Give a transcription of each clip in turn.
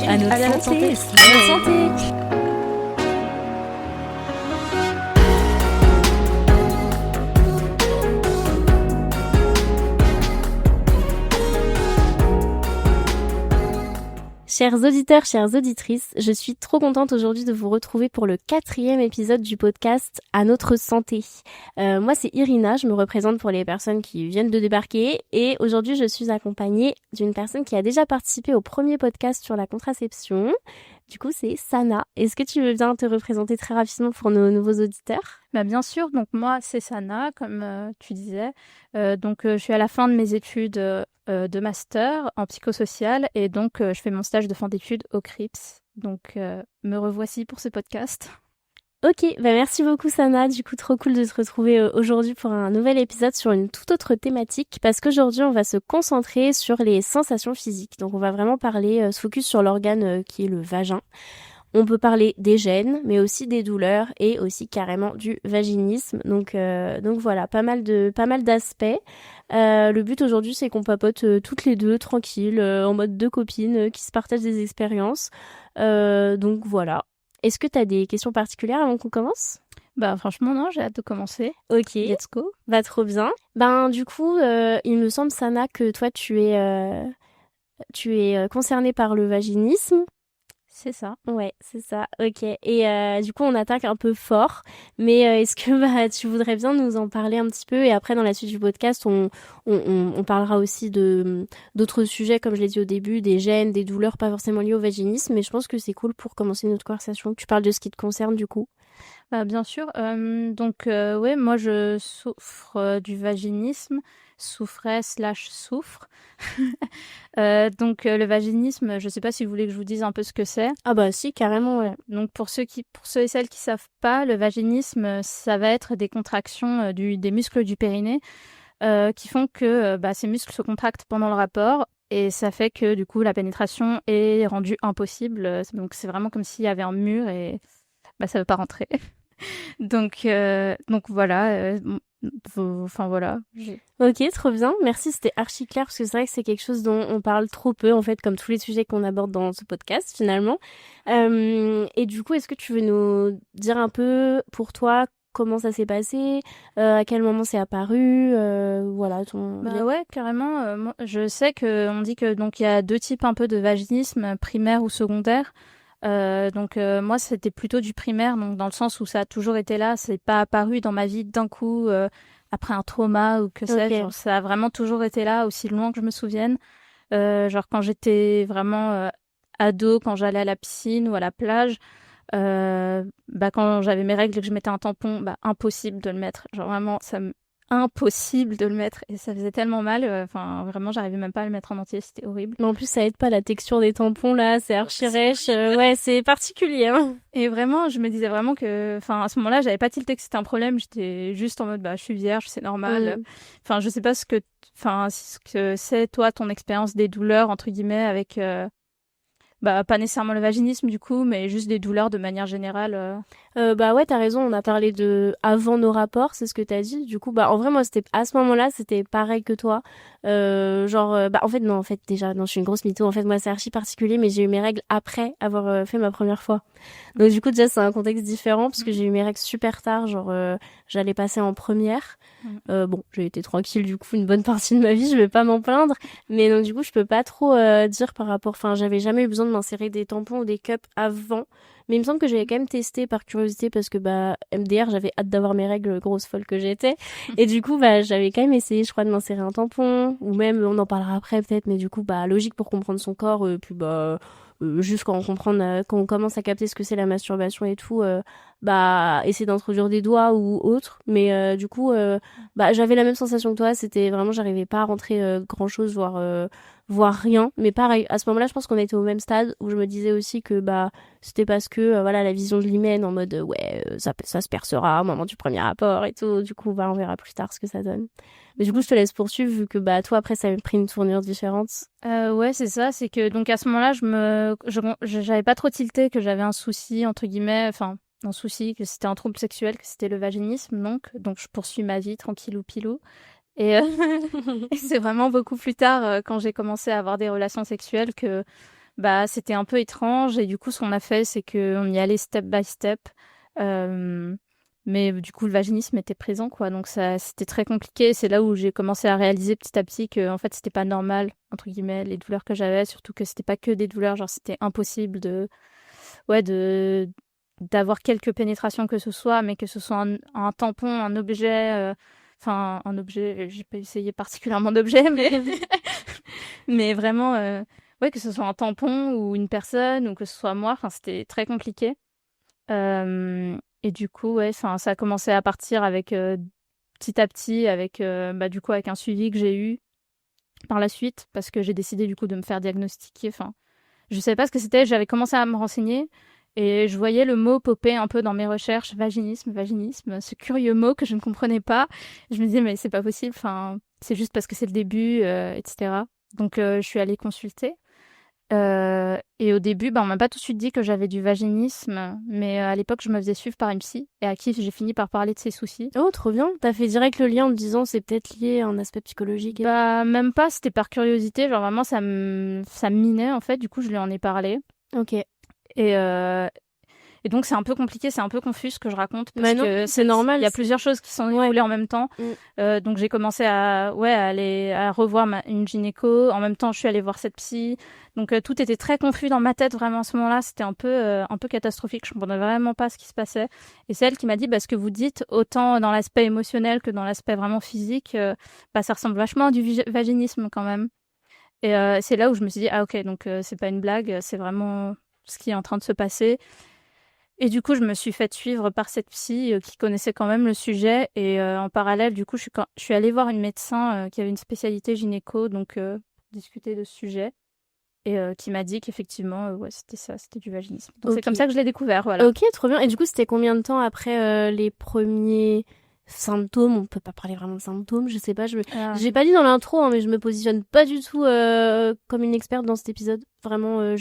À notre santé. À notre santé. Chers auditeurs, chères auditrices, je suis trop contente aujourd'hui de vous retrouver pour le 4e épisode du podcast À notre santé. Moi c'est Irina, je me représente pour les personnes qui viennent de débarquer et aujourd'hui je suis accompagnée d'une personne qui a déjà participé au premier podcast sur la contraception. Du coup c'est Sana. Est-ce que tu veux bien te représenter très rapidement pour nos nouveaux auditeurs ? Bien sûr, donc moi c'est Sana, comme tu disais. Je suis à la fin de mes études de master en psychosocial et donc je fais mon stage de fin d'études au CRIPS. Donc me revoici pour ce podcast. Ok, merci beaucoup Sana, du coup trop cool de te retrouver aujourd'hui pour un nouvel épisode sur une toute autre thématique parce qu'aujourd'hui on va se concentrer sur les sensations physiques. Donc on va vraiment parler, se focus sur l'organe qui est le vagin. On peut parler des gènes, mais aussi des douleurs et aussi carrément du vaginisme. Donc voilà, pas mal d'aspects. Le but aujourd'hui, c'est qu'on papote toutes les deux, tranquilles, en mode deux copines qui se partagent des expériences. Donc voilà. Est-ce que tu as des questions particulières avant qu'on commence ? Franchement, non, j'ai hâte de commencer. Ok. Let's go. Trop bien. Du coup, il me semble, Sana, que toi, tu es concernée par le vaginisme. C'est ça. Ouais, c'est ça. Ok. Et du coup, on attaque un peu fort. Mais est-ce que tu voudrais bien nous en parler un petit peu ? Et après, dans la suite du podcast, on parlera aussi d'autres sujets, comme je l'ai dit au début, des gènes, des douleurs pas forcément liées au vaginisme. Mais je pense que c'est cool pour commencer notre conversation. Tu parles de ce qui te concerne, du coup. Bien sûr. Ouais, moi, je souffre du vaginisme. Souffre. Le vaginisme, je sais pas si vous voulez que je vous dise un peu ce que c'est. Ah bah si, carrément, ouais. Donc pour ceux et celles qui savent pas, le vaginisme, ça va être des contractions des muscles du périnée qui font que ces muscles se contractent pendant le rapport et ça fait que du coup la pénétration est rendue impossible. Donc c'est vraiment comme s'il y avait un mur et ça veut pas rentrer. donc voilà. Voilà. Ok, trop bien. Merci, c'était archi clair parce que c'est vrai que c'est quelque chose dont on parle trop peu en fait, comme tous les sujets qu'on aborde dans ce podcast finalement. Et du coup, est-ce que tu veux nous dire un peu pour toi comment ça s'est passé, à quel moment c'est apparu, voilà ton. Ouais, carrément. Moi, je sais que on dit que donc il y a deux types un peu de vaginisme, primaire ou secondaire. Moi c'était plutôt du primaire, donc dans le sens où ça a toujours été là, c'est pas apparu dans ma vie d'un coup après un trauma ou que sais-je. Ça a vraiment toujours été là aussi loin que je me souvienne. Quand j'étais vraiment ado, quand j'allais à la piscine ou à la plage, quand j'avais mes règles et que je mettais un tampon, impossible de le mettre. Vraiment impossible de le mettre et ça faisait tellement mal, vraiment j'arrivais même pas à le mettre en entier, c'était horrible. Mais en plus ça aide pas, la texture des tampons là, c'est archi rêche, ouais c'est particulier hein. Et vraiment je me disais vraiment que à ce moment-là j'avais pas tilté que c'était un problème, j'étais juste en mode je suis vierge, c'est normal. Je sais pas ce que c'est toi ton expérience des douleurs entre guillemets avec pas nécessairement le vaginisme du coup, mais juste des douleurs de manière générale. Ouais, t'as raison, on a parlé de avant nos rapports, c'est ce que t'as dit. Du coup, en vrai, moi, à ce moment-là, c'était pareil que toi. En fait, déjà, non, je suis une grosse mytho. En fait, moi, c'est archi particulier, mais j'ai eu mes règles après avoir fait ma première fois. Donc, du coup, déjà, c'est un contexte différent, parce que j'ai eu mes règles super tard, j'allais passer en première. J'ai été tranquille, du coup, une bonne partie de ma vie, je vais pas m'en plaindre. Mais donc, du coup, je peux pas trop dire par rapport... j'avais jamais eu besoin de m'insérer des tampons ou des cups avant. Mais il me semble que j'avais quand même testé par curiosité parce que MDR, j'avais hâte d'avoir mes règles, grosse folle que j'étais. Et du coup, j'avais quand même essayé, je crois, de m'insérer un tampon. Ou même, on en parlera après peut-être, mais du coup, logique pour comprendre son corps. Juste quand on commence à capter ce que c'est la masturbation et tout, essayer d'introduire des doigts ou autre. Mais du coup, j'avais la même sensation que toi. C'était vraiment, j'arrivais pas à rentrer grand-chose, voire rien. Mais pareil, à ce moment-là, je pense qu'on était au même stade où je me disais aussi que c'était parce que la vision de l'hymen en mode ça se percera au moment du premier rapport et tout. Du coup, on verra plus tard ce que ça donne. Mais du coup, je te laisse poursuivre vu que toi après ça a pris une tournure différente. Ouais, c'est ça, c'est que donc à ce moment-là, j'avais pas trop tilté que j'avais un souci entre guillemets, un souci, que c'était un trouble sexuel, que c'était le vaginisme, donc je poursuis ma vie tranquillou pilou. Et c'est vraiment beaucoup plus tard, quand j'ai commencé à avoir des relations sexuelles, que bah c'était un peu étrange et du coup ce qu'on a fait c'est que on y allait step by step. Mais du coup le vaginisme était présent quoi, donc ça c'était très compliqué. C'est là où j'ai commencé à réaliser petit à petit que en fait c'était pas normal entre guillemets les douleurs que j'avais, surtout que c'était pas que des douleurs, genre c'était impossible de d'avoir quelques pénétrations que ce soit, mais que ce soit un tampon, un objet, enfin un objet, j'ai pas essayé particulièrement d'objet, mais mais vraiment ouais que ce soit un tampon ou une personne ou que ce soit moi, enfin c'était très compliqué. Et du coup ouais, enfin ça a commencé à partir avec petit à petit avec bah du coup avec un suivi que j'ai eu par la suite parce que j'ai décidé du coup de me faire diagnostiquer. Enfin, je savais pas ce que c'était, j'avais commencé à me renseigner et je voyais le mot popper un peu dans mes recherches, vaginisme, vaginisme, ce curieux mot que je ne comprenais pas. Je me disais mais c'est pas possible, enfin c'est juste parce que c'est le début, etc. Donc je suis allée consulter. Et au début, bah, on m'a pas tout de suite dit que j'avais du vaginisme, mais à l'époque, je me faisais suivre par une psy et à qui j'ai fini par parler de ses soucis. Oh, trop bien. T'as fait direct le lien en te disant c'est peut-être lié à un aspect psychologique. Bah, même pas, c'était par curiosité, genre vraiment ça me minait en fait, du coup, je lui en ai parlé. Ok. Et, et donc c'est un peu compliqué, c'est un peu confus ce que je raconte parce Bah non, que c'est normal. il y a plusieurs choses qui sont déroulées en même temps. Donc j'ai commencé à aller à revoir une gynéco. En même temps, je suis allée voir cette psy. Donc tout était très confus dans ma tête vraiment à ce moment-là. C'était un peu catastrophique. Je comprenais vraiment pas ce qui se passait. Et c'est elle qui m'a dit bah, ce que vous dites, autant dans l'aspect émotionnel que dans l'aspect vraiment physique, bah ça ressemble vachement à du vaginisme quand même. Et c'est là où je me suis dit ah ok donc c'est pas une blague, c'est vraiment ce qui est en train de se passer. Et du coup, je me suis faite suivre par cette psy qui connaissait quand même le sujet. Et en parallèle, du coup, je suis allée voir une médecin qui avait une spécialité gynéco, donc discuter de ce sujet. Et qui m'a dit qu'effectivement, ouais, c'était ça, c'était du vaginisme. Donc c'est comme ça que je l'ai découvert, voilà. Ok, trop bien. Et du coup, c'était combien de temps après les premiers symptômes? On peut pas parler vraiment de symptômes, je sais pas. J'ai pas dit dans l'intro, hein, mais je me positionne pas du tout comme une experte dans cet épisode. Vraiment,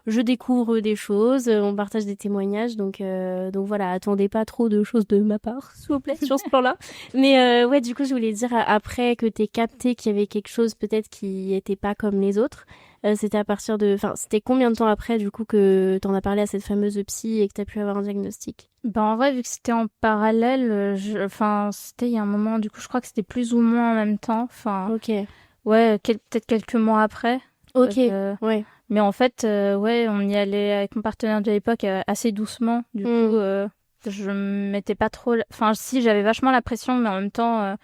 je découvre des choses, on partage des témoignages, donc voilà, attendez pas trop de choses de ma part, s'il vous plaît, sur ce plan-là. Mais ouais, du coup, je voulais dire, après que t'aies capté qu'il y avait quelque chose peut-être qui était pas comme les autres, c'était à partir de... Enfin, c'était combien de temps après, du coup, que t'en as parlé à cette fameuse psy et que t'as pu avoir un diagnostic? Ben, en vrai, vu que c'était en parallèle, enfin, c'était il y a un moment, du coup, je crois que c'était plus ou moins en même temps. Enfin, Ok. ouais, peut-être quelques mois après. Ok, ouais. Mais en fait, ouais, on y allait avec mon partenaire de l'époque assez doucement. Du coup, je me mettais pas trop... Enfin, si, j'avais vachement la pression, mais en même temps...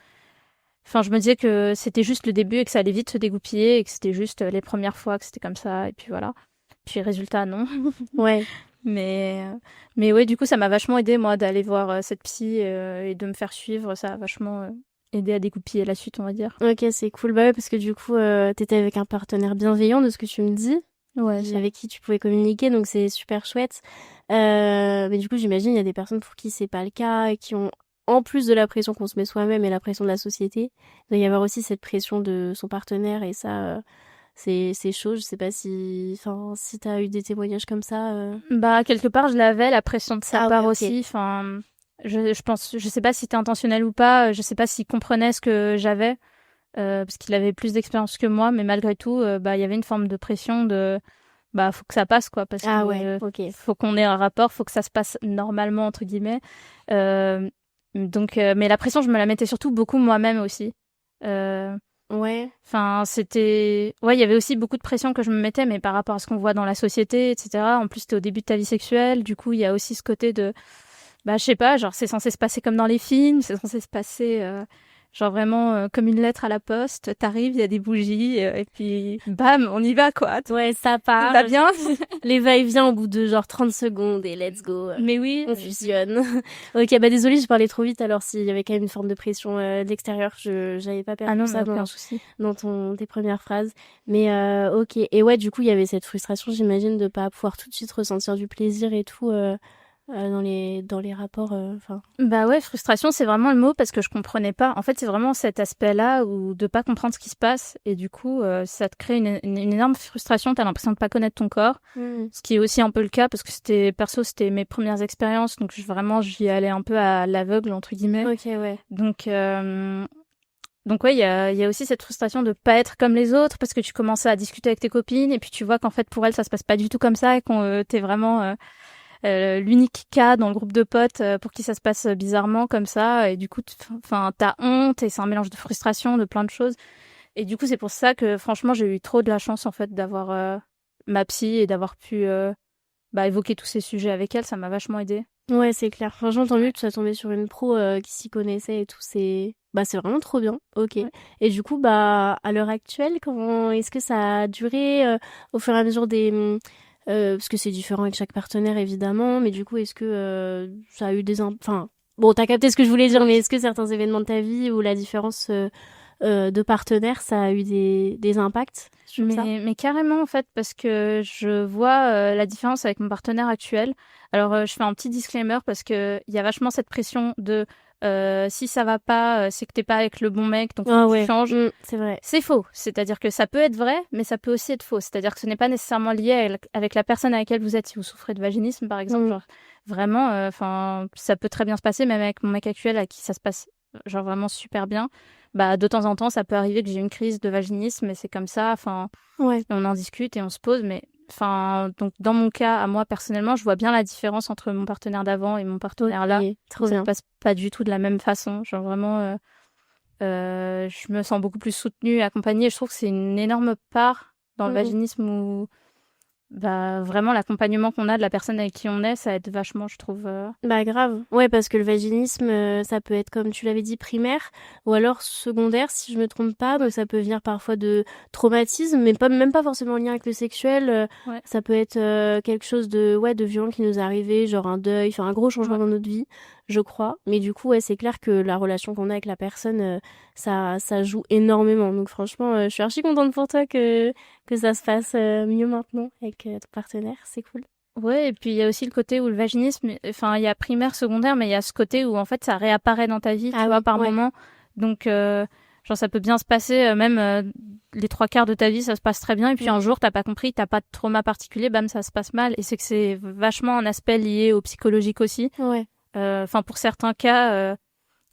Enfin, je me disais que c'était juste le début et que ça allait vite se dégoupiller et que c'était juste les premières fois que c'était comme ça. Et puis voilà. Puis résultat, non. Ouais. Mais ouais, du coup, ça m'a vachement aidé, moi, d'aller voir cette psy et de me faire suivre. Ça a vachement aidé à dégoupiller la suite, on va dire. Ok, c'est cool. Bah ouais, parce que du coup, t'étais avec un partenaire bienveillant de ce que tu me dis. Ouais, avec qui tu pouvais communiquer, donc c'est super chouette. Mais du coup, j'imagine, il y a des personnes pour qui c'est pas le cas et qui ont, en plus de la pression qu'on se met soi-même et la pression de la société, il doit y avoir aussi cette pression de son partenaire et ça, c'est chaud. Je sais pas si t'as eu des témoignages comme ça. Bah, quelque part, je l'avais, la pression de sa part ouais, aussi. Enfin, je pense, je sais pas si c'était intentionnel ou pas, je sais pas s'il comprenait ce que j'avais, parce qu'il avait plus d'expérience que moi, mais malgré tout, bah, il y avait une forme de pression de, bah, faut que ça passe, quoi, parce que ouais, ok. faut qu'on ait un rapport, faut que ça se passe normalement, entre guillemets. Donc, mais la pression, je me la mettais surtout beaucoup moi-même aussi. Ouais. Enfin, c'était... Ouais, il y avait aussi beaucoup de pression que je me mettais, mais par rapport à ce qu'on voit dans la société, etc. En plus, t'es au début de ta vie sexuelle, du coup, il y a aussi ce côté de... Bah, je sais pas, genre, c'est censé se passer comme dans les films, c'est censé se passer... genre vraiment comme une lettre à la poste, t'arrives, il y a des bougies, et puis bam, on y va, quoi. Ouais, ça part. Va bien. Les va-et-vient au bout de genre 30 secondes et let's go. Mais oui. On fusionne. Ok, bah désolée, j'ai parlé trop vite alors s'il y avait quand même une forme de pression de l'extérieur. J'avais pas perdu ça dans tes premières phrases. Mais ok. Et ouais, du coup, il y avait cette frustration, j'imagine, de pas pouvoir tout de suite ressentir du plaisir et tout dans les rapports. Bah ouais, frustration, c'est vraiment le mot parce que je comprenais pas. En fait, c'est vraiment cet aspect-là où de pas comprendre ce qui se passe et du coup, ça te crée une énorme frustration. T'as l'impression de pas connaître ton corps, ce qui est aussi un peu le cas parce que c'était mes premières expériences, donc j'y allais un peu à l'aveugle entre guillemets. Ok, ouais. Donc Donc ouais, il y a aussi cette frustration de pas être comme les autres parce que tu commences à discuter avec tes copines et puis tu vois qu'en fait pour elles ça se passe pas du tout comme ça et qu'on t'es vraiment l'unique cas dans le groupe de potes pour qui ça se passe bizarrement comme ça et du coup enfin t'as honte et c'est un mélange de frustration, de plein de choses et du coup c'est pour ça que franchement j'ai eu trop de la chance en fait d'avoir ma psy et d'avoir pu évoquer tous ces sujets avec elle, ça m'a vachement aidé. Ouais, c'est clair. Franchement, tant mieux que tu sois tombée sur une pro qui s'y connaissait et tout. C'est vraiment trop bien. Ok. Ouais. Et du coup, bah, à l'heure actuelle, comment est-ce que ça a duré au fur et à mesure parce que c'est différent avec chaque partenaire, évidemment. Mais du coup, est-ce que ça a eu enfin, bon, t'as capté ce que je voulais dire, mais est-ce que certains événements de ta vie ou la différence de partenaire, ça a eu des impacts sur ça? Mais carrément en fait parce que je vois la différence avec mon partenaire actuel. Alors je fais un petit disclaimer parce que il y a vachement cette pression de si ça va pas, c'est que t'es pas avec le bon mec, donc faut Ah que tu ouais, changes. c'est vrai. C'est faux. C'est-à-dire que ça peut être vrai, mais ça peut aussi être faux. C'est-à-dire que ce n'est pas nécessairement lié avec la personne avec laquelle vous êtes. Si vous souffrez de vaginisme, par exemple, genre vraiment, enfin, ça peut très bien se passer, même avec mon mec actuel, à qui ça se passe genre vraiment super bien. Bah, de temps en temps, ça peut arriver que j'ai une crise de vaginisme, et c'est comme ça. Enfin, Ouais. on en discute et on se pose, mais enfin, donc dans mon cas, à moi personnellement, je vois bien la différence entre mon partenaire d'avant et mon partenaire là. Ok, trop Ça bien. se passe pas du tout de la même façon. Genre vraiment. Je me sens beaucoup plus soutenue, accompagnée. Je trouve que c'est une énorme part dans le vaginisme où bah, vraiment l'accompagnement qu'on a de la personne avec qui on est, ça aide vachement, je trouve. Bah grave. Ouais, parce que le vaginisme, ça peut être comme tu l'avais dit primaire ou alors secondaire si je me trompe pas. Donc ça peut venir parfois de traumatisme, mais même pas forcément en lien avec le sexuel. Ouais. Ça peut être quelque chose de violent qui nous est arrivé, genre un deuil, enfin un gros changement dans notre vie, je crois. Mais du coup, ouais, c'est clair que la relation qu'on a avec la personne, ça joue énormément. Donc franchement, je suis archi contente pour toi que ça se passe mieux maintenant avec ton partenaire. C'est cool. Ouais, et puis il y a aussi le côté où le vaginisme, enfin, il y a primaire, secondaire, mais il y a ce côté où en fait ça réapparaît dans ta vie, tu vois, par moment. Donc, genre, ça peut bien se passer, même les 3 quarts de ta vie, ça se passe très bien, et puis un jour, t'as pas compris, t'as pas de trauma particulier, bam, ça se passe mal. Et c'est que c'est vachement un aspect lié au psychologique aussi. Ouais. Enfin, pour certains cas,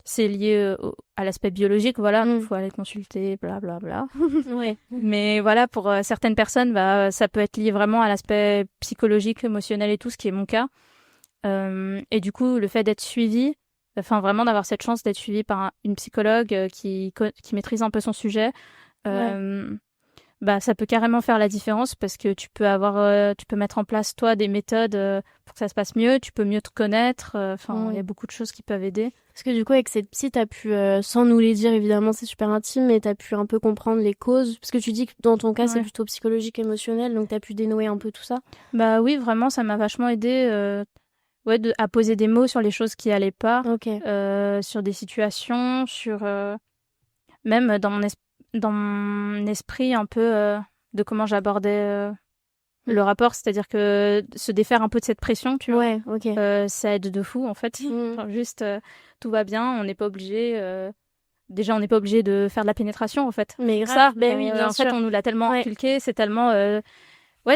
c'est lié à l'aspect biologique, voilà, faut aller consulter, bla bla bla. Ouais. Mais voilà, pour certaines personnes, bah, ça peut être lié vraiment à l'aspect psychologique, émotionnel et tout, ce qui est mon cas. Et du coup, le fait d'être suivi, enfin vraiment d'avoir cette chance d'être suivi par une psychologue qui maîtrise un peu son sujet, bah ça peut carrément faire la différence parce que tu peux mettre en place toi des méthodes pour que ça se passe mieux, tu peux mieux te connaître, enfin il y a beaucoup de choses qui peuvent aider. Parce que du coup avec cette psy t'as pu, sans nous les dire évidemment c'est super intime, mais t'as pu un peu comprendre les causes, parce que tu dis que dans ton cas c'est plutôt psychologique, émotionnel, donc t'as pu dénouer un peu tout ça. Bah oui, vraiment ça m'a vachement aidé à poser des mots sur les choses qui allaient pas, sur des situations, sur même dans mon esprit un peu de comment j'abordais le rapport, c'est-à-dire que se défaire un peu de cette pression, tu vois. Ça aide de fou en fait. Genre, juste tout va bien, on n'est pas obligé. Déjà, on n'est pas obligé de faire de la pénétration en fait. Mais grave, ça, ben oui, bien en fait, sûr. on nous l'a tellement inculqué, c'est tellement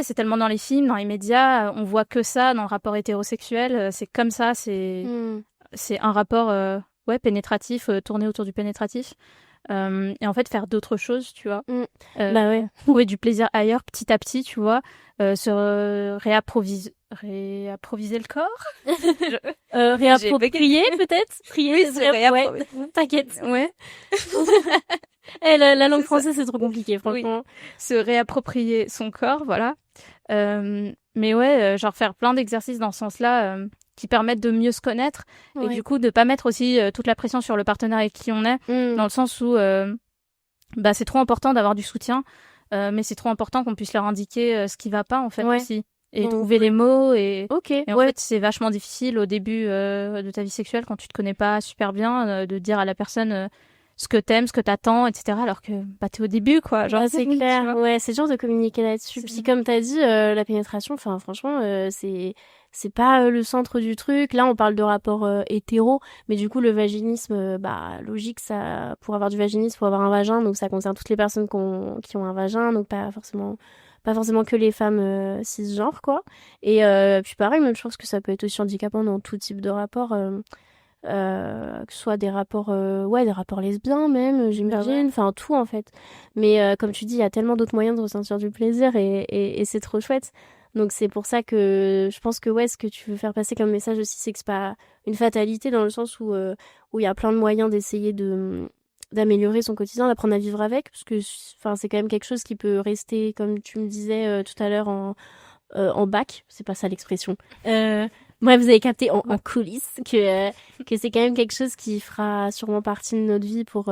c'est tellement dans les films, dans les médias, on voit que ça dans le rapport hétérosexuel, c'est comme ça, c'est un rapport pénétratif, tourné autour du pénétratif. Et en fait, faire d'autres choses, tu vois. Trouver du plaisir ailleurs petit à petit, tu vois. Se réapprovisionner le corps. Réapproprier peut-être. Oui, c'est réapproprier. T'inquiète. Ouais. La langue française c'est trop compliqué franchement. Oui. Se réapproprier son corps, voilà. Mais ouais, genre faire plein d'exercices dans ce sens-là qui permettent de mieux se connaître et du coup de pas mettre aussi toute la pression sur le partenaire avec qui on est, dans le sens où c'est trop important d'avoir du soutien, mais c'est trop important qu'on puisse leur indiquer ce qui va pas en fait aussi. Et trouver les mots et en fait c'est vachement difficile au début de ta vie sexuelle quand tu te connais pas super bien de dire à la personne ce que t'aimes, ce que t'attends, etc. Alors que t'es au début quoi. Genre c'est clair. Ouais, c'est dur de communiquer là-dessus. Puis comme t'as dit, la pénétration, enfin franchement, c'est pas le centre du truc. Là, on parle de rapport hétéro, mais du coup le vaginisme, logique, ça pour avoir du vaginisme, faut avoir un vagin, donc ça concerne toutes les personnes qui ont un vagin, donc pas forcément que les femmes cisgenres quoi. Et puis pareil, même je pense que ça peut être aussi handicapant dans tout type de rapport. que ce soit des rapports lesbiens même, j'imagine, enfin tout en fait. Mais comme tu dis, il y a tellement d'autres moyens de ressentir du plaisir et c'est trop chouette. Donc c'est pour ça que je pense que ce que tu veux faire passer comme message aussi, c'est que c'est pas une fatalité dans le sens où il y a plein de moyens d'essayer d'améliorer son quotidien, d'apprendre à vivre avec, parce que enfin c'est quand même quelque chose qui peut rester, comme tu me disais tout à l'heure, en bac, c'est pas ça l'expression. Bref, vous avez capté en coulisses que c'est quand même quelque chose qui fera sûrement partie de notre vie pour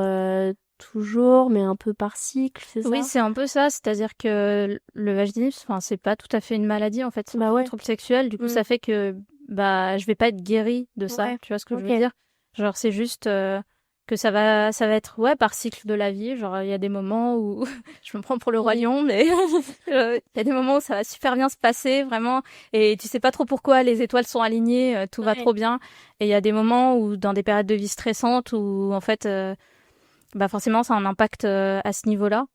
toujours, mais un peu par cycle, c'est ça? Oui, c'est un peu ça, c'est-à-dire que le vaginisme, enfin, c'est pas tout à fait une maladie en fait, c'est Bah un ouais. trouble sexuel, du coup ça fait que je vais pas être guérie de ça, Ouais. tu vois ce que je Ok. veux dire? Genre c'est juste que ça va être par cycle de la vie, genre il y a des moments où je me prends pour le roi lion, mais il y a des moments où ça va super bien se passer vraiment et tu sais pas trop pourquoi, les étoiles sont alignées, tout va trop bien, et il y a des moments où dans des périodes de vie stressantes où en fait forcément ça a un impact à ce niveau-là.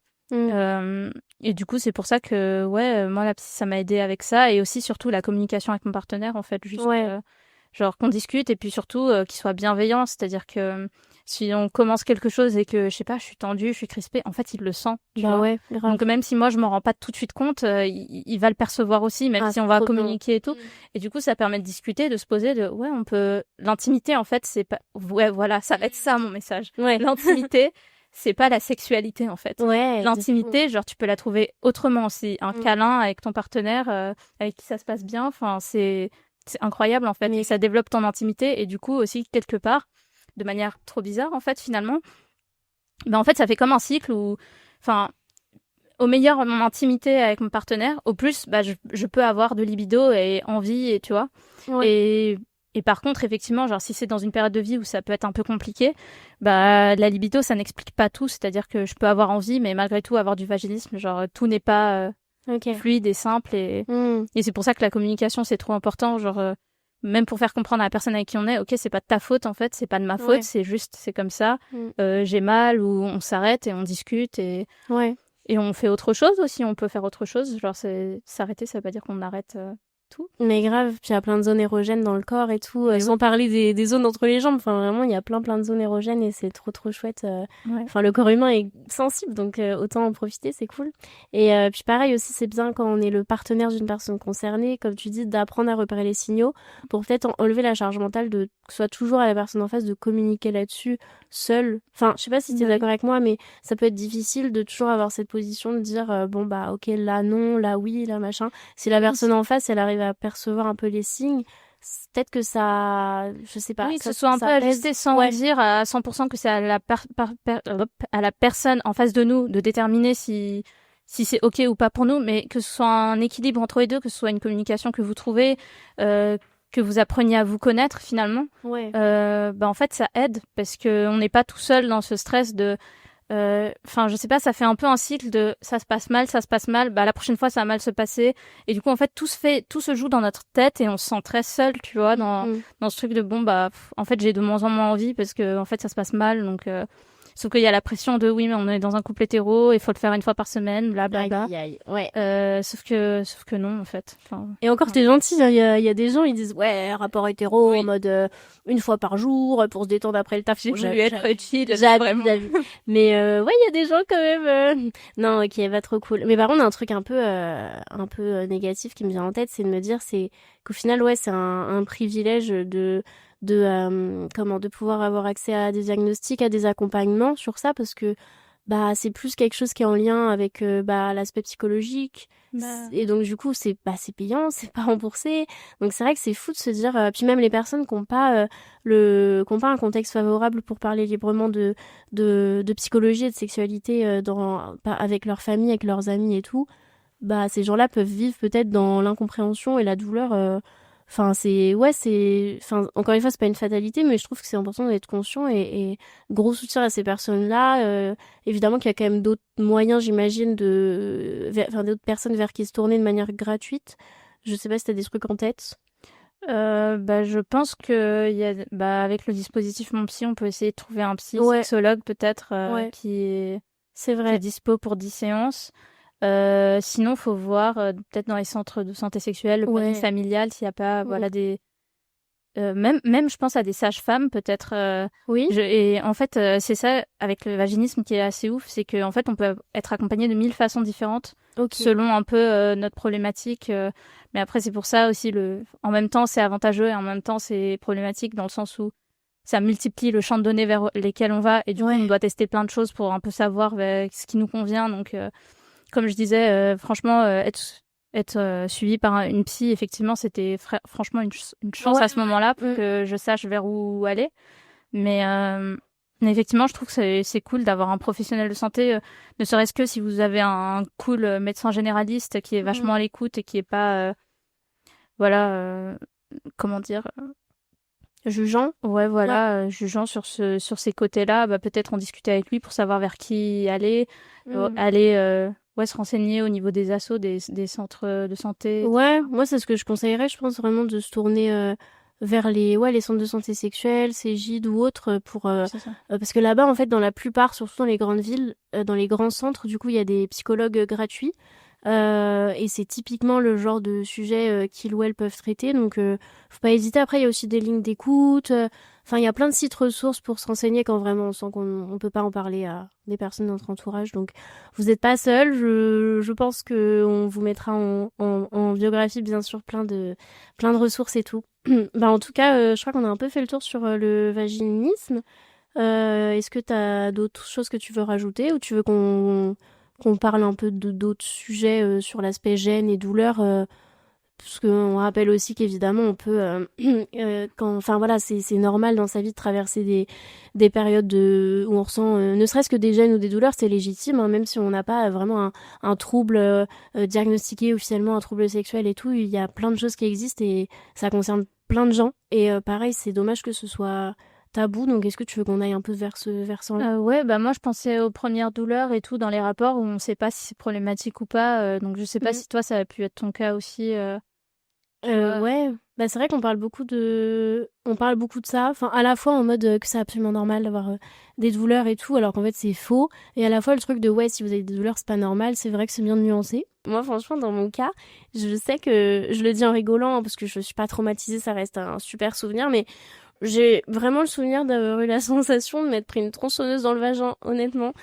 Et du coup, c'est pour ça que, moi, la psy, ça m'a aidé avec ça. Et aussi, surtout, la communication avec mon partenaire, en fait. Juste, genre, qu'on discute et puis surtout, qu'il soit bienveillant. C'est-à-dire que si on commence quelque chose et que, je sais pas, je suis tendue, je suis crispée, en fait, il le sent. Tu vois. Ouais, grave. Donc, même si moi, je m'en rends pas tout de suite compte, il va le percevoir aussi, même si on va communiquer et tout. Et du coup, ça permet de discuter, de se poser, on peut. L'intimité, en fait, c'est pas. Ouais, voilà, ça va être ça, mon message. Ouais. L'intimité. C'est pas la sexualité en fait. Ouais. L'intimité, genre tu peux la trouver autrement aussi. Un câlin avec ton partenaire, avec qui ça se passe bien. Enfin, c'est incroyable en fait. Et ça développe ton intimité et du coup aussi quelque part, de manière trop bizarre en fait finalement. En fait, ça fait comme un cycle où, enfin, au meilleur mon intimité avec mon partenaire, au plus, je peux avoir de libido et envie et tu vois. Ouais. Et par contre, effectivement, genre si c'est dans une période de vie où ça peut être un peu compliqué, la libido, ça n'explique pas tout. C'est-à-dire que je peux avoir envie, mais malgré tout avoir du vaginisme, genre tout n'est pas fluide et simple. Et c'est pour ça que la communication, c'est trop important. Genre même pour faire comprendre à la personne avec qui on est, ok, c'est pas de ta faute en fait, c'est pas de ma faute, c'est juste, c'est comme ça. J'ai mal, ou on s'arrête et on discute et on fait autre chose aussi. On peut faire autre chose. Genre s'arrêter, ça veut pas dire qu'on arrête tout. Mais grave, puis il y a plein de zones érogènes dans le corps et tout, sans parler des zones entre les jambes. Enfin, vraiment, il y a plein de zones érogènes et c'est trop chouette. Enfin, le corps humain est sensible, donc autant en profiter, c'est cool. Et puis pareil aussi, c'est bien quand on est le partenaire d'une personne concernée, comme tu dis, d'apprendre à repérer les signaux pour peut-être enlever la charge mentale de que ce soit toujours à la personne en face de communiquer là-dessus seule. Enfin, je sais pas si tu es d'accord avec moi, mais ça peut être difficile de toujours avoir cette position de dire ok, là non, là oui, là machin. Si la personne en face, elle arrive à percevoir un peu les signes, peut-être que ça, je sais pas, oui, ça, que ce soit un peu ajusté sans dire à 100% que c'est à la personne en face de nous de déterminer si c'est ok ou pas pour nous, mais que ce soit un équilibre entre les deux, que ce soit une communication que vous trouvez, que vous appreniez à vous connaître finalement. En fait, ça aide parce que on n'est pas tout seul dans ce stress de je sais pas, ça fait un peu un cycle de ça se passe mal, la prochaine fois ça va mal se passer, et du coup en fait tout se joue dans notre tête et on se sent très seul, tu vois, dans ce truc de en fait j'ai de moins en moins envie parce que en fait ça se passe mal, donc sauf qu'il y a la pression de oui mais on est dans un couple hétéro, il faut le faire une fois par semaine, blablabla. Sauf que non en fait. Et encore t'es gentil, il y a des gens ils disent rapport hétéro en mode une fois par jour pour se détendre après le taf. J'ai voulu être chill, vraiment. Mais il y a des gens quand même. Non, ok, va trop cool. Mais par contre, un truc un peu négatif qui me vient en tête, c'est de me dire c'est qu'au final c'est un privilège de pouvoir avoir accès à des diagnostics, à des accompagnements sur ça, parce que c'est plus quelque chose qui est en lien avec l'aspect psychologique, et donc du coup c'est payant, c'est pas remboursé, donc c'est vrai que c'est fou de se dire puis même les personnes qui ont pas un contexte favorable pour parler librement de psychologie et de sexualité avec leur famille, avec leurs amis et tout, ces gens-là peuvent vivre peut-être dans l'incompréhension et la douleur. Enfin, encore une fois, c'est pas une fatalité, mais je trouve que c'est important d'être conscient et gros soutien à ces personnes-là. Évidemment qu'il y a quand même d'autres moyens, j'imagine, d'autres personnes vers qui se tourner de manière gratuite. Je sais pas si t'as des trucs en tête. Je pense que avec le dispositif Mon Psy, on peut essayer de trouver un sexologue peut-être qui est dispo pour 10 séances. Sinon, faut voir peut-être dans les centres de santé sexuelle, le planning familial, s'il n'y a pas même je pense à des sages-femmes peut-être. Oui. Et en fait, c'est ça avec le vaginisme qui est assez ouf, c'est qu'en fait on peut être accompagné de 1000 façons différentes selon un peu notre problématique. Mais après c'est pour ça aussi en même temps c'est avantageux et en même temps c'est problématique dans le sens où ça multiplie le champ de données vers lesquels on va et du coup on doit tester plein de choses pour un peu savoir ce qui nous convient. Donc comme je disais, franchement être suivi par une psy, effectivement, c'était franchement une chance à ce moment-là pour que je sache vers où aller. Mais effectivement, je trouve que c'est cool d'avoir un professionnel de santé, ne serait-ce que si vous avez un cool médecin généraliste qui est vachement à l'écoute et qui est pas, comment dire, jugeant. Ouais, voilà, jugeant sur ces côtés-là. Bah, peut-être en discuter avec lui pour savoir vers qui aller, aller se renseigner au niveau des assos, des centres de santé. Ouais, moi c'est ce que je conseillerais, je pense vraiment de se tourner vers les centres de santé sexuelle, CGID ou autres pour parce que là-bas en fait dans la plupart, surtout dans les grandes villes, dans les grands centres, du coup il y a des psychologues gratuits. Et c'est typiquement le genre de sujet qu'ils ou elles peuvent traiter, donc faut pas hésiter. Après il y a aussi des lignes d'écoute, enfin il y a plein de sites ressources pour se renseigner quand vraiment on sent qu'on peut pas en parler à des personnes de notre entourage, donc vous n'êtes pas seul. Je pense que on vous mettra en biographie bien sûr plein de ressources et tout. Bah en tout cas je crois qu'on a un peu fait le tour sur le vaginisme. Est-ce que t'as d'autres choses que tu veux rajouter ou tu veux qu'on parle un peu d'autres sujets sur l'aspect gêne et douleur, parce qu'on rappelle aussi qu'évidemment on peut enfin voilà, c'est normal dans sa vie de traverser des périodes où on ressent ne serait-ce que des gênes ou des douleurs, c'est légitime, hein, même si on n'a pas vraiment un trouble diagnostiqué officiellement, un trouble sexuel et tout, il y a plein de choses qui existent et ça concerne plein de gens, et pareil c'est dommage que ce soit tabou. Donc est-ce que tu veux qu'on aille un peu vers ce versant-là? Ouais, bah moi je pensais aux premières douleurs et tout dans les rapports où on sait pas si c'est problématique ou pas. Donc je sais pas si toi ça a pu être ton cas aussi. Ouais, bah c'est vrai qu'on parle beaucoup de ça, enfin à la fois en mode que c'est absolument normal d'avoir des douleurs et tout, alors qu'en fait c'est faux, et à la fois le truc de ouais, si vous avez des douleurs c'est pas normal. C'est vrai que c'est bien de nuancer. Moi franchement dans mon cas, je sais que je le dis en rigolant, hein, parce que je suis pas traumatisée, ça reste un super souvenir, mais j'ai vraiment le souvenir d'avoir eu la sensation de m'être pris une tronçonneuse dans le vagin, honnêtement.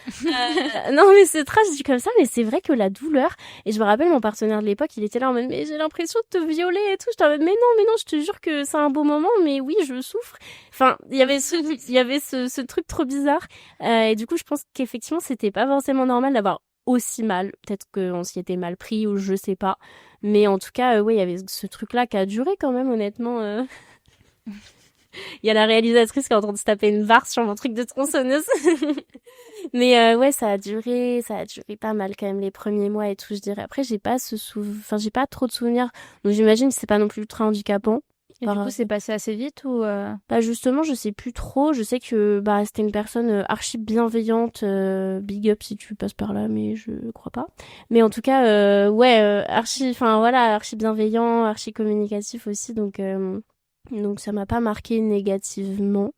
Non, mais c'est trash dit comme ça, mais c'est vrai que la douleur... Et je me rappelle, mon partenaire de l'époque, il était là en mode « Mais j'ai l'impression de te violer et tout. » J'étais en mode « Mais non, je te jure que c'est un beau moment, mais oui, je souffre. » Enfin, il y avait ce truc trop bizarre. Et du coup, je pense qu'effectivement, c'était pas forcément normal d'avoir aussi mal. Peut-être qu'on s'y était mal pris ou je sais pas. Mais en tout cas, ouais, il y avait ce truc-là qui a duré quand même, honnêtement. Il y a la réalisatrice qui est en train de se taper une barre sur mon truc de tronçonneuse. Mais ouais, ça a duré pas mal quand même les premiers mois et tout, je dirais. Après, j'ai pas j'ai pas trop de souvenirs. Donc j'imagine que c'est pas non plus très handicapant. Et du coup, c'est passé assez vite ou Bah justement, je sais plus trop. Je sais que bah c'était une personne archi bienveillante, big up si tu passes par là, mais je crois pas. Mais en tout cas, archi bienveillant, archi communicatif aussi, donc ça m'a pas marqué négativement.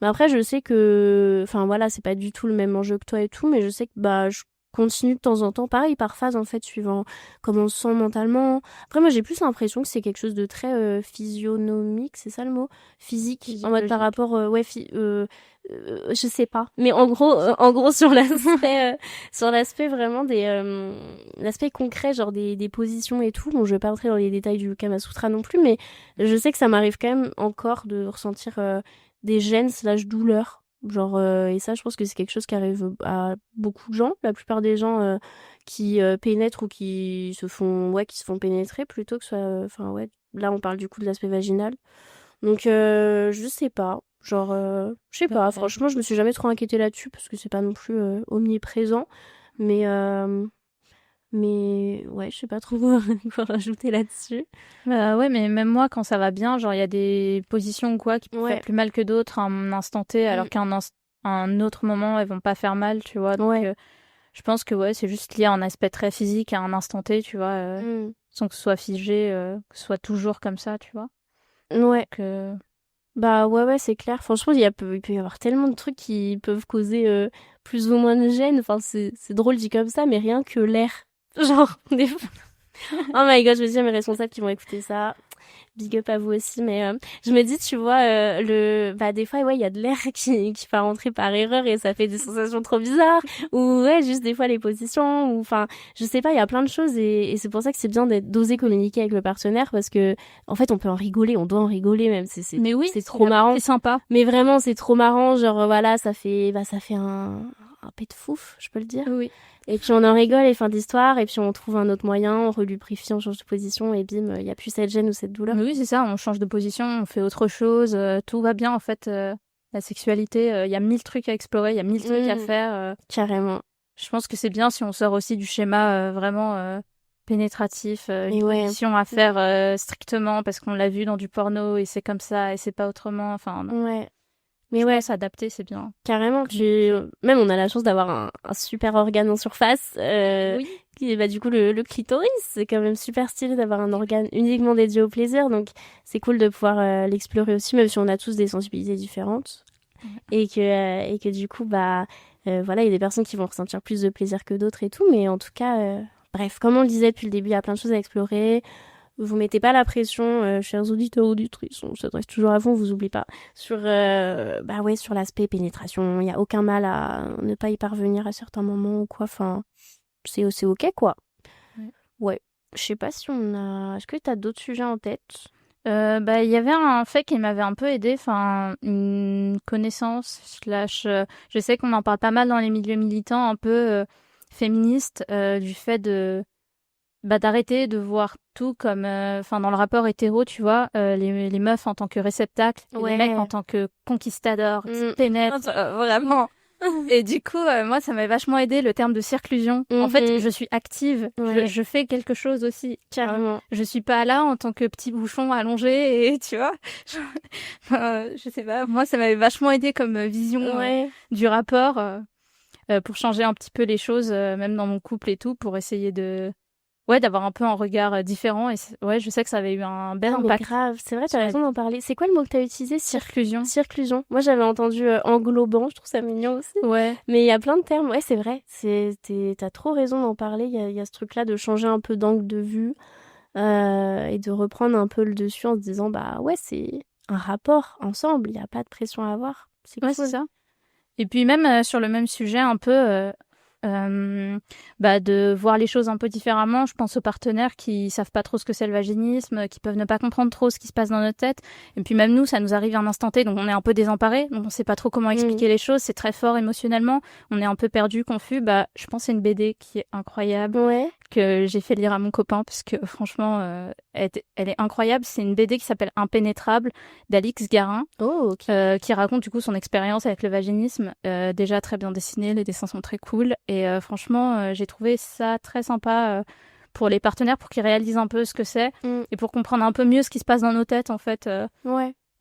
Mais après je sais que enfin voilà, c'est pas du tout le même enjeu que toi et tout, mais je sais que bah je continue de temps en temps, pareil par phase en fait, suivant comment on se sent mentalement. Après moi j'ai plus l'impression que c'est quelque chose de très physionomique, c'est ça le mot, physique, en mode par rapport je sais pas, mais en gros sur l'aspect vraiment l'aspect concret, genre des positions et tout. Bon, je vais pas entrer dans les détails du Kama Sutra non plus, mais je sais que ça m'arrive quand même encore de ressentir des gênes / douleurs, genre et ça je pense que c'est quelque chose qui arrive à beaucoup de gens. La plupart des gens qui pénètrent ou qui se font pénétrer plutôt que soit enfin ouais, là on parle du coup de l'aspect vaginal. Donc je sais pas, genre je sais pas, franchement je me suis jamais trop inquiétée là-dessus parce que c'est pas non plus omniprésent, mais ouais, je sais pas trop quoi rajouter là-dessus. Bah ouais, mais même moi quand ça va bien, genre il y a des positions ou quoi qui peuvent faire plus mal que d'autres à un instant T, alors qu'à un autre moment elles vont pas faire mal, tu vois. Donc je pense que ouais, c'est juste lié à un aspect très physique à un instant T, tu vois, sans que ce soit figé, que ce soit toujours comme ça, tu vois. Ouais. Donc, bah ouais, c'est clair. Franchement, il peut y avoir tellement de trucs qui peuvent causer plus ou moins de gêne. Enfin, c'est drôle dit comme ça, mais rien que l'air. Genre, des fois... Oh my god, je me dis à mes responsables qui vont écouter ça. big up à vous aussi, mais je me dis, tu vois, des fois, ouais, il y a de l'air qui va rentrer par erreur et ça fait des sensations trop bizarres, ou ouais, juste des fois les positions, ou enfin, je sais pas, il y a plein de choses et c'est pour ça que c'est bien d'oser communiquer avec le partenaire parce que, en fait, on peut en rigoler, on doit en rigoler même, Mais oui, c'est trop marrant. C'est sympa. Mais vraiment, c'est trop marrant, genre, voilà, ça fait un pet de fouf, je peux le dire. Oui. Et puis on en rigole et fin d'histoire, et puis on trouve un autre moyen, on relubrifie, on change de position, et bim, il y a plus cette gêne ou cette douleur. Mais oui, c'est ça, on change de position, on fait autre chose, tout va bien en fait. La sexualité, il y a 1000 trucs à explorer, il y a 1000 trucs à faire. Carrément. Je pense que c'est bien si on sort aussi du schéma vraiment pénétratif, une position à faire strictement parce qu'on l'a vu dans du porno et c'est comme ça et c'est pas autrement. Enfin, ouais. Mais ouais, s'adapter, c'est bien. Carrément, même on a la chance d'avoir un super organe en surface, qui est du coup le clitoris. C'est quand même super stylé d'avoir un organe uniquement dédié au plaisir, donc c'est cool de pouvoir l'explorer aussi, même si on a tous des sensibilités différentes. Et que du coup, voilà, il y a des personnes qui vont ressentir plus de plaisir que d'autres et tout, mais en tout cas, bref, comme on le disait depuis le début, il y a plein de choses à explorer. Vous mettez pas la pression, chers auditeurs auditrices, on s'adresse toujours à vous, on vous oublie pas, sur l'aspect pénétration. Il y a aucun mal à ne pas y parvenir à certains moments ou quoi. Enfin, c'est ok quoi. Ouais. Je sais pas si on a. Est-ce que t'as d'autres sujets en tête? Il y avait un fait qui m'avait un peu aidé, enfin une connaissance / je sais qu'on en parle pas mal dans les milieux militants un peu féministes du fait de d'arrêter de voir tout comme dans le rapport hétéro, tu vois, les meufs en tant que réceptacle, les mecs en tant que conquistadors qui pénètrent vraiment. Et du coup moi ça m'a vachement aidé le terme de circlusion. En fait, je suis active, je fais quelque chose aussi. Carrément. Je suis pas là en tant que petit bouchon allongé et tu vois. Je sais pas, moi ça m'avait vachement aidé comme vision du rapport pour changer un petit peu les choses même dans mon couple et tout, pour essayer d'avoir un peu un regard différent. Et je sais que ça avait eu un bel impact. Grave, c'est vrai, t'as raison d'en parler. C'est quoi le mot que t'as utilisé? Circlusion. Circlusion. Moi, j'avais entendu englobant, je trouve ça mignon aussi. Ouais. Mais il y a plein de termes. Ouais, c'est vrai. T'as trop raison d'en parler. Il y a ce truc-là de changer un peu d'angle de vue et de reprendre un peu le dessus en se disant, c'est un rapport ensemble. Il n'y a pas de pression à avoir. C'est cool. C'est ça. Et puis même sur le même sujet, un peu... de voir les choses un peu différemment. Je pense aux partenaires qui savent pas trop ce que c'est le vaginisme, qui peuvent ne pas comprendre trop ce qui se passe dans notre tête. Et puis même nous, ça nous arrive à un instant T, donc on est un peu désemparés, donc on sait pas trop comment expliquer les choses. C'est très fort émotionnellement, on est un peu perdu, confus. Je pense que c'est une BD qui est incroyable, que j'ai fait lire à mon copain parce que franchement, elle est incroyable. C'est une BD qui s'appelle Impénétrable d'Alix Garin, qui raconte du coup son expérience avec le vaginisme. Déjà très bien dessiné, les dessins sont très cool. Et franchement, j'ai trouvé ça très sympa pour les partenaires, pour qu'ils réalisent un peu ce que c'est et pour comprendre un peu mieux ce qui se passe dans nos têtes, en fait.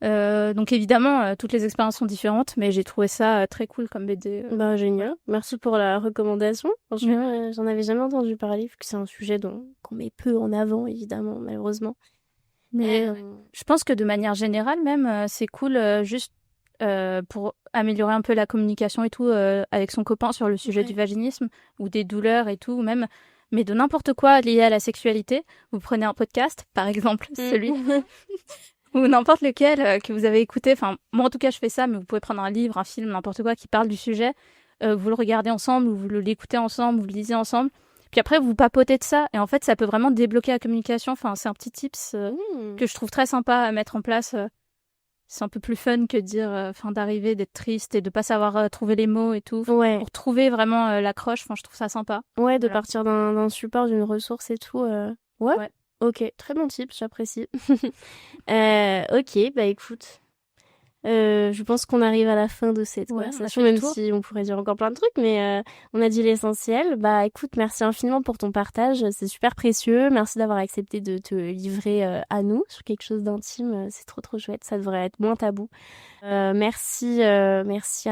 Donc évidemment, toutes les expériences sont différentes, mais j'ai trouvé ça très cool comme BD. Génial. Merci pour la recommandation. Franchement, j'en avais jamais entendu parler, vu que c'est un sujet qu'on met peu en avant, évidemment, malheureusement. Mais je pense que de manière générale, même, c'est cool juste pour améliorer un peu la communication et tout avec son copain sur le sujet du vaginisme ou des douleurs et tout, même, mais de n'importe quoi lié à la sexualité. Vous prenez un podcast, par exemple, celui ou n'importe lequel que vous avez écouté. Enfin, moi en tout cas je fais ça, mais vous pouvez prendre un livre, un film, n'importe quoi qui parle du sujet. Vous le regardez ensemble, ou vous l'écoutez ensemble, vous le lisez ensemble. Puis après, vous papotez de ça. Et en fait, ça peut vraiment débloquer la communication. Enfin, c'est un petit tips que je trouve très sympa à mettre en place. C'est un peu plus fun que de dire, d'arriver, d'être triste et de pas savoir trouver les mots et tout. Pour trouver vraiment l'accroche, je trouve ça sympa. De partir d'un support, d'une ressource et tout. Ok, très bon tip, j'apprécie. Ok, écoute. Je pense qu'on arrive à la fin de cette conversation, même si on pourrait dire encore plein de trucs, mais on a dit l'essentiel. Écoute, merci infiniment pour ton partage, c'est super précieux. Merci d'avoir accepté de te livrer à nous sur quelque chose d'intime, c'est trop trop chouette, ça devrait être moins tabou. Merci à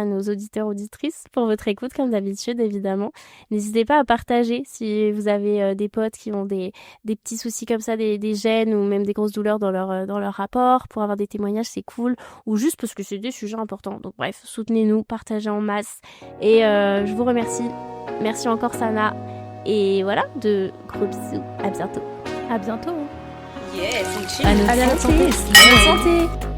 nos auditeurs auditrices pour votre écoute, comme d'habitude, évidemment. N'hésitez pas à partager si vous avez des potes qui ont des petits soucis comme ça, des gênes ou même des grosses douleurs dans leur rapport. Pour avoir des témoignages, c'est cool, ou juste parce que c'est des sujets importants. Donc bref, soutenez-nous, partagez en masse. Et je vous remercie. Merci encore Sana. Et voilà, de gros bisous. À bientôt. À bientôt. À notre santé. À notre santé.